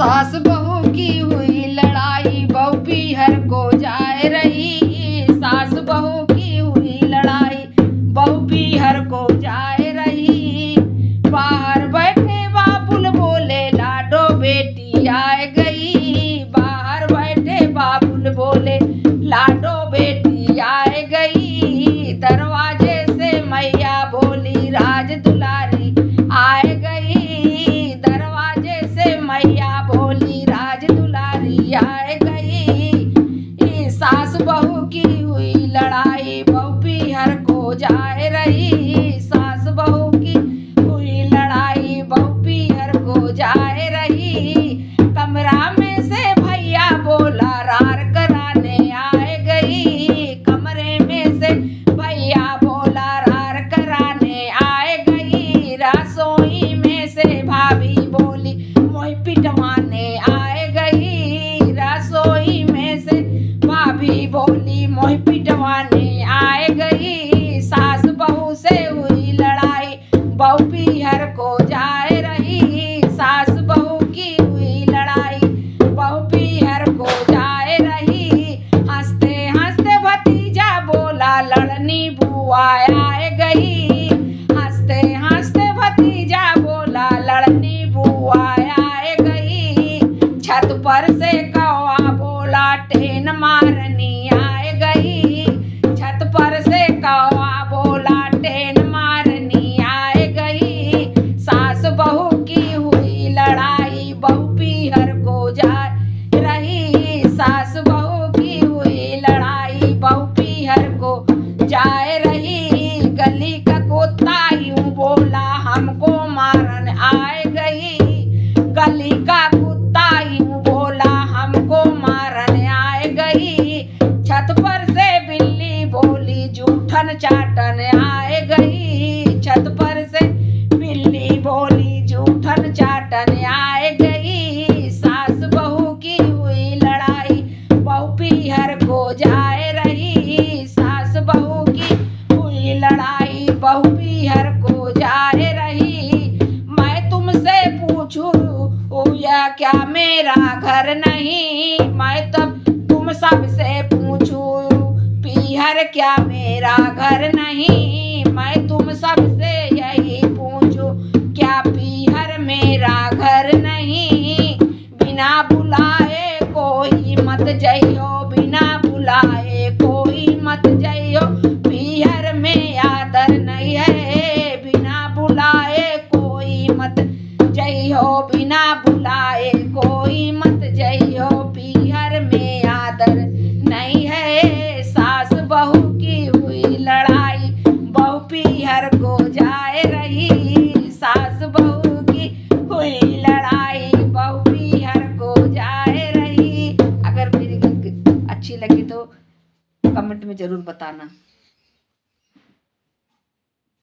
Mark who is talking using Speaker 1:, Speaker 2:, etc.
Speaker 1: सास बहू की हुई लड़ाई, बहू पीहर को जाए रही। सास बहू की हुई लड़ाई, बहू पीहर को जाए रही। बाहर बैठे बाबुल बोले, लाडो बेटी आए गई। बाहर बैठे बाबुल बोले, लाडो बेटी आए गई। दरवाजे से मैया बोली, राज दुलारी आए गई। दरवाजे से मैया बोली, राज दुलारी आए गई। सास बहू की हुई लड़ाई, बहू पीहर को जाए रही। सास बहू की हुई लड़ाई, बहू पीहर को जाए रही। कमरा में से भैया बोला, रार कराने आए गई। कमरे में से भैया बोला, रार कराने आए गई। रसोई में से भाभी बोली, मोहि पिटवाने आए गई। रसोई में से भाभी बोली, मोहि पिटवाने आए गई। सास बहू से हुई लड़ाई, बहू पीहर को जाए रही। सास बहू की हुई लड़ाई, बहू पीहर को जाए रही। हंसते हंसते भतीजा बोला, लड़नी बुआ आए गई। हंसते हंसते भतीजा बोला, लड़नी बुआ आए गई। छत पर से कौवा बोला, टेन मारनी आए गई। छत पर से कौवा बोला, टेन मारनी आए गई। सास बहू की हुई लड़ाई, बहू पीहर को जाए रही। सास बहू की हुई लड़ाई, बहू पीहर को जाए रही। गली का कुत्ता यूं बोला, हमको मारन आए गई। गली का कुत्ता यूं बोला, हमको मारन आए गई। छत पर से बिल्ली बोली, जूठन चाटन आए गई। छत पर से बिल्ली बोली, जूठन चाटन आए गई। सास बहू की हुई लड़ाई, बहू पीहर को जाए रही। सास बहू की हुई लड़ाई, बहू पीहर को जाए रही। मैं तुमसे पूछूं या क्या मेरा घर नहीं। मैं तब तुम सबसे पूछूं, पीहर क्या मेरा घर नहीं। मैं तुम सबसे यही पूछूं, क्या पीहर मेरा घर नहीं। बिना बुलाए कोई मत जइयो, बिना बुलाए कोई मत जइयो। पीहर में आदर नहीं है, बिना बुलाए कोई मत जइयो। बिना बुलाए कोई मत जइयो, पीहर में आदर नहीं है। सास बहू की हुई लड़ाई, बहू पीहर को जाए रही। सास बहू की हुई लड़ाई, बहू पीहर को जाए रही। अगर मेरी अच्छी लगी तो कमेंट में जरूर बताना।